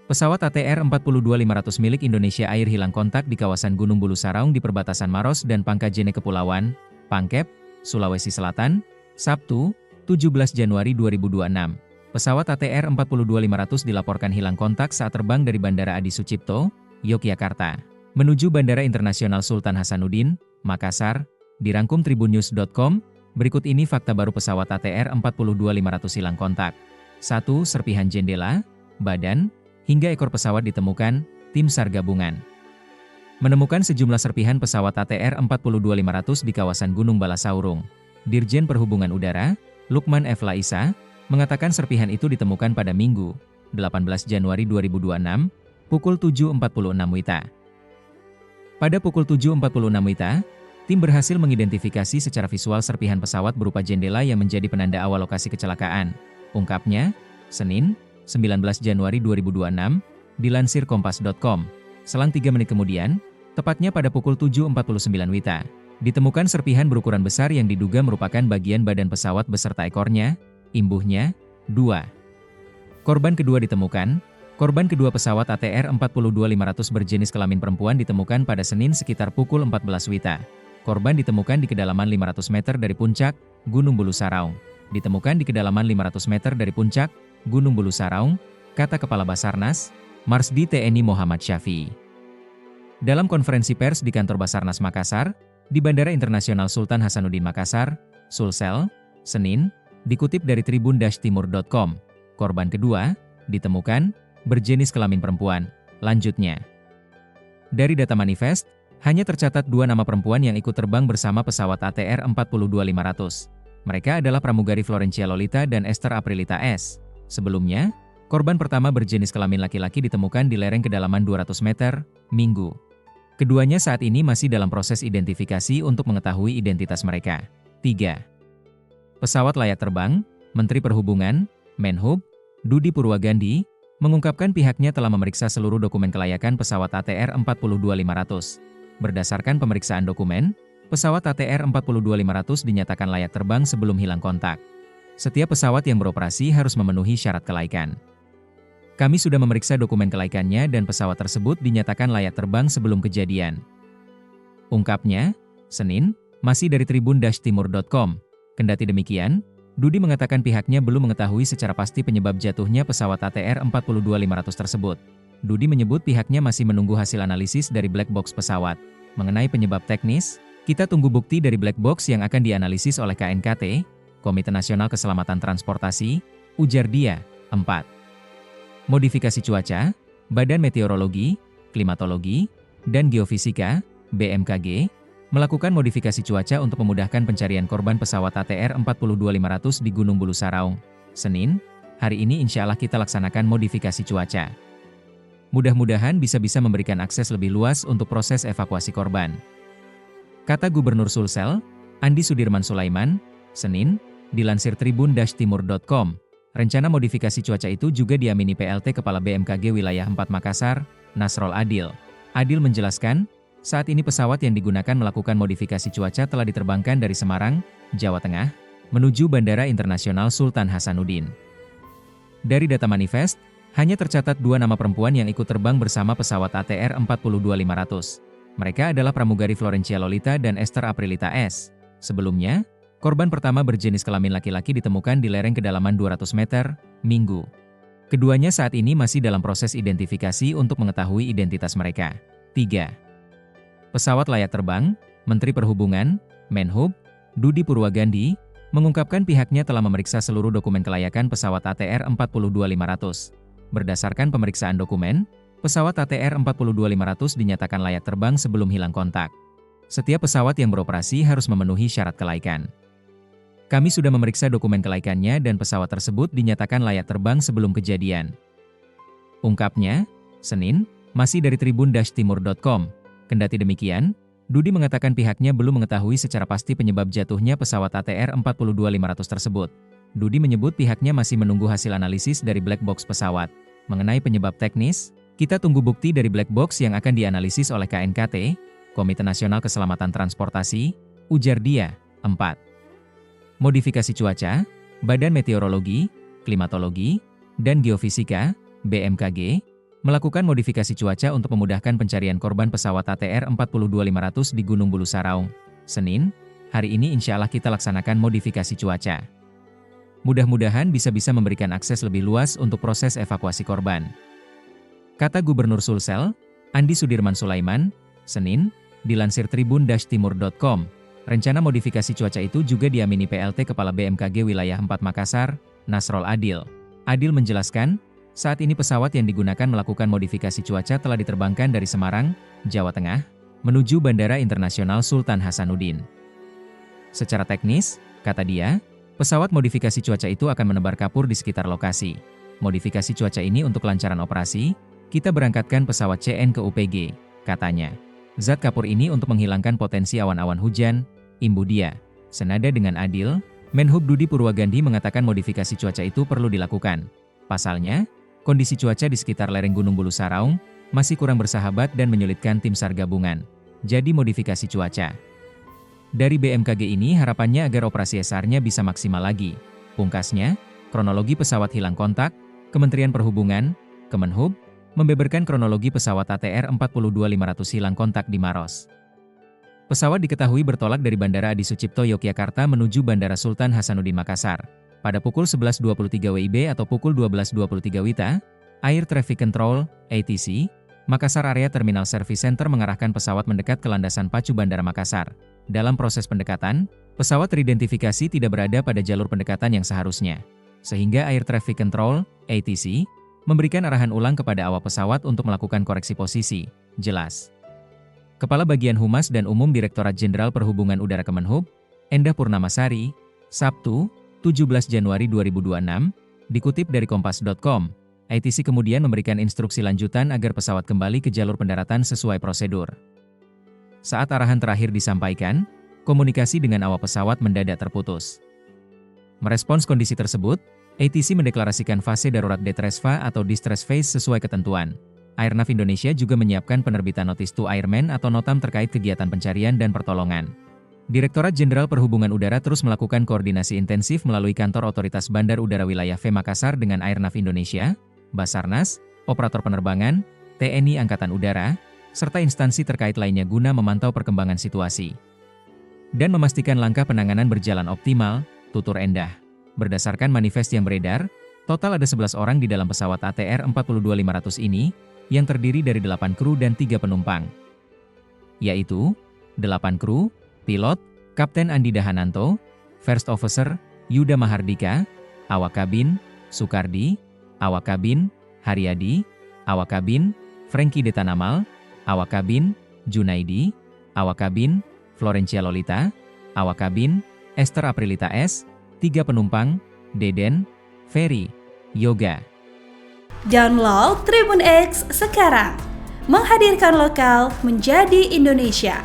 Pesawat ATR-42500 milik Indonesia Air hilang kontak di kawasan Gunung Bulu Saraung di perbatasan Maros dan Pangkajene Kepulauan, Pangkep, Sulawesi Selatan, Sabtu, 17 Januari 2026. Pesawat ATR-42500 dilaporkan hilang kontak saat terbang dari Bandara Adi Sucipto, Yogyakarta, menuju Bandara Internasional Sultan Hasanuddin, Makassar. Dirangkum tribunnews.com, berikut ini fakta baru pesawat ATR-42500 hilang kontak. 1. Serpihan jendela, badan, hingga ekor pesawat ditemukan, tim SAR gabungan menemukan sejumlah serpihan pesawat ATR-42500 di kawasan Gunung Balasaurung. Dirjen Perhubungan Udara, Lukman F. Laisa, mengatakan serpihan itu ditemukan pada Minggu, 18 Januari 2026, pukul 7.46 WITA. Pada pukul 7.46 WITA, tim berhasil mengidentifikasi secara visual serpihan pesawat berupa jendela yang menjadi penanda awal lokasi kecelakaan. Ungkapnya, Senin, 19 Januari 2026, dilansir kompas.com. Selang 3 menit kemudian, tepatnya pada pukul 7.49 WITA, ditemukan serpihan berukuran besar yang diduga merupakan bagian badan pesawat beserta ekornya, imbuhnya, 2. Korban kedua ditemukan. Korban kedua pesawat ATR-42500 berjenis kelamin perempuan ditemukan pada Senin sekitar pukul 14 WITA. Korban ditemukan di kedalaman 500 meter dari puncak, Gunung Bulu Saraung. Ditemukan di kedalaman 500 meter dari puncak, Gunung Bulu Saraung, kata Kepala Basarnas, Marsdi TNI Muhammad Syafi'i. Dalam konferensi pers di kantor Basarnas Makassar, di Bandara Internasional Sultan Hasanuddin Makassar, Sulsel, Senin, dikutip dari tribun-timur.com, korban kedua, ditemukan, berjenis kelamin perempuan. Lanjutnya, dari data manifest, hanya tercatat 2 nama perempuan yang ikut terbang bersama pesawat ATR-42500. Mereka adalah pramugari Florencia Lolita dan Esther Aprilita S. Sebelumnya, korban pertama berjenis kelamin laki-laki ditemukan di lereng kedalaman 200 meter, Minggu. Keduanya saat ini masih dalam proses identifikasi untuk mengetahui identitas mereka. 3. Pesawat layak terbang, Menteri Perhubungan, Menhub, Budi Purwagandi, mengungkapkan pihaknya telah memeriksa seluruh dokumen kelayakan pesawat ATR-42500. Berdasarkan pemeriksaan dokumen, pesawat ATR-42500 dinyatakan layak terbang sebelum hilang kontak. Setiap pesawat yang beroperasi harus memenuhi syarat kelaikan. Kami sudah memeriksa dokumen kelaikannya dan pesawat tersebut dinyatakan layak terbang sebelum kejadian. Ungkapnya, Senin, masih dari tribun-timur.com. Kendati demikian, Budi mengatakan pihaknya belum mengetahui secara pasti penyebab jatuhnya pesawat ATR-42500 tersebut. Budi menyebut pihaknya masih menunggu hasil analisis dari black box pesawat. Mengenai penyebab teknis, kita tunggu bukti dari black box yang akan dianalisis oleh KNKT, Komite Nasional Keselamatan Transportasi, ujar dia. 4. Modifikasi cuaca, Badan Meteorologi, Klimatologi, dan Geofisika, BMKG, melakukan modifikasi cuaca untuk memudahkan pencarian korban pesawat ATR-42500 di Gunung Bulu Saraung. Senin, hari ini insya Allah kita laksanakan modifikasi cuaca. Mudah-mudahan bisa memberikan akses lebih luas untuk proses evakuasi korban. Kata Gubernur Sulsel, Andi Sudirman Sulaiman, Senin, dilansir tribun-timur.com. Rencana modifikasi cuaca itu juga diamini PLT Kepala BMKG Wilayah 4 Makassar, Nasrol Adil. Adil menjelaskan, saat ini pesawat yang digunakan melakukan modifikasi cuaca telah diterbangkan dari Semarang, Jawa Tengah, menuju Bandara Internasional Sultan Hasanuddin. Dari data manifest, hanya tercatat 2 nama perempuan yang ikut terbang bersama pesawat ATR-42500. Mereka adalah pramugari Florencia Lolita dan Esther Aprilita S. Sebelumnya, korban pertama berjenis kelamin laki-laki ditemukan di lereng kedalaman 200 meter, Minggu. Keduanya saat ini masih dalam proses identifikasi untuk mengetahui identitas mereka. 3. Pesawat layak terbang, Menteri Perhubungan, Menhub, Budi Purwagandi, mengungkapkan pihaknya telah memeriksa seluruh dokumen kelayakan pesawat ATR-42500. Berdasarkan pemeriksaan dokumen, pesawat ATR-42500 dinyatakan layak terbang sebelum hilang kontak. Setiap pesawat yang beroperasi harus memenuhi syarat kelaikan. Kami sudah memeriksa dokumen kelaikannya dan pesawat tersebut dinyatakan layak terbang sebelum kejadian. Ungkapnya, Senin, masih dari tribun-timur.com. Kendati demikian, Budi mengatakan pihaknya belum mengetahui secara pasti penyebab jatuhnya pesawat ATR-42500 tersebut. Budi menyebut pihaknya masih menunggu hasil analisis dari black box pesawat. Mengenai penyebab teknis, kita tunggu bukti dari black box yang akan dianalisis oleh KNKT, Komite Nasional Keselamatan Transportasi, ujar dia. 4. Modifikasi cuaca, Badan Meteorologi, Klimatologi, dan Geofisika, BMKG, melakukan modifikasi cuaca untuk memudahkan pencarian korban pesawat ATR 42500 di Gunung Bulu Saraung. Senin, hari ini insya Allah kita laksanakan modifikasi cuaca. Mudah-mudahan bisa memberikan akses lebih luas untuk proses evakuasi korban. Kata Gubernur Sulsel, Andi Sudirman Sulaiman, Senin, dilansir tribun-timur.com, rencana modifikasi cuaca itu juga diamini PLT Kepala BMKG Wilayah 4 Makassar, Nasrol Adil. Adil menjelaskan, saat ini pesawat yang digunakan melakukan modifikasi cuaca telah diterbangkan dari Semarang, Jawa Tengah, menuju Bandara Internasional Sultan Hasanuddin. Secara teknis, kata dia, pesawat modifikasi cuaca itu akan menebar kapur di sekitar lokasi. Modifikasi cuaca ini untuk kelancaran operasi, kita berangkatkan pesawat CN ke UPG, katanya. Zat kapur ini untuk menghilangkan potensi awan-awan hujan, imbuh dia. Senada dengan Adil, Menhub Budi Purwagandi mengatakan modifikasi cuaca itu perlu dilakukan. Pasalnya, kondisi cuaca di sekitar lereng Gunung Bulu Saraung masih kurang bersahabat dan menyulitkan tim SAR gabungan. Jadi modifikasi cuaca. Dari BMKG ini harapannya agar operasi SAR-nya bisa maksimal lagi. Pungkasnya, kronologi pesawat hilang kontak, Kementerian Perhubungan, Kemenhub, membeberkan kronologi pesawat ATR 42500 hilang kontak di Maros. Pesawat diketahui bertolak dari Bandara Adi Sucipto Yogyakarta menuju Bandara Sultan Hasanuddin Makassar. Pada pukul 11.23 WIB atau pukul 12.23 WITA, Air Traffic Control, ATC, Makassar Area Terminal Service Center mengarahkan pesawat mendekat ke landasan pacu Bandara Makassar. Dalam proses pendekatan, pesawat teridentifikasi tidak berada pada jalur pendekatan yang seharusnya. Sehingga Air Traffic Control, ATC, memberikan arahan ulang kepada awak pesawat untuk melakukan koreksi posisi, jelas. Kepala Bagian Humas dan Umum Direktorat Jenderal Perhubungan Udara Kemenhub, Endah Purnamasari, Sabtu, 17 Januari 2026, dikutip dari kompas.com, ATC kemudian memberikan instruksi lanjutan agar pesawat kembali ke jalur pendaratan sesuai prosedur. Saat arahan terakhir disampaikan, komunikasi dengan awak pesawat mendadak terputus. Merespons kondisi tersebut, ATC mendeklarasikan fase darurat DTRESFA atau Distress Phase sesuai ketentuan. Airnav Indonesia juga menyiapkan penerbitan Notice to Airmen atau notam terkait kegiatan pencarian dan pertolongan. Direktorat Jenderal Perhubungan Udara terus melakukan koordinasi intensif melalui kantor Otoritas Bandar Udara Wilayah V Makassar dengan Airnav Indonesia, Basarnas, operator penerbangan, TNI Angkatan Udara, serta instansi terkait lainnya guna memantau perkembangan situasi dan memastikan langkah penanganan berjalan optimal, tutur Endah. Berdasarkan manifest yang beredar, total ada 11 orang di dalam pesawat ATR 42500 ini, yang terdiri dari 8 kru dan 3 penumpang. Yaitu, 8 kru, pilot, Kapten Andi Dahananto, First Officer, Yuda Mahardika, awak kabin, Sukardi, awak kabin, Haryadi, awak kabin, Franky Detanamal, awak kabin, Junaidi, awak kabin, Florencia Lolita, awak kabin, Esther Aprilita S, 3 penumpang, Deden, Ferry, Yoga. Download Tribun X sekarang, menghadirkan lokal menjadi Indonesia.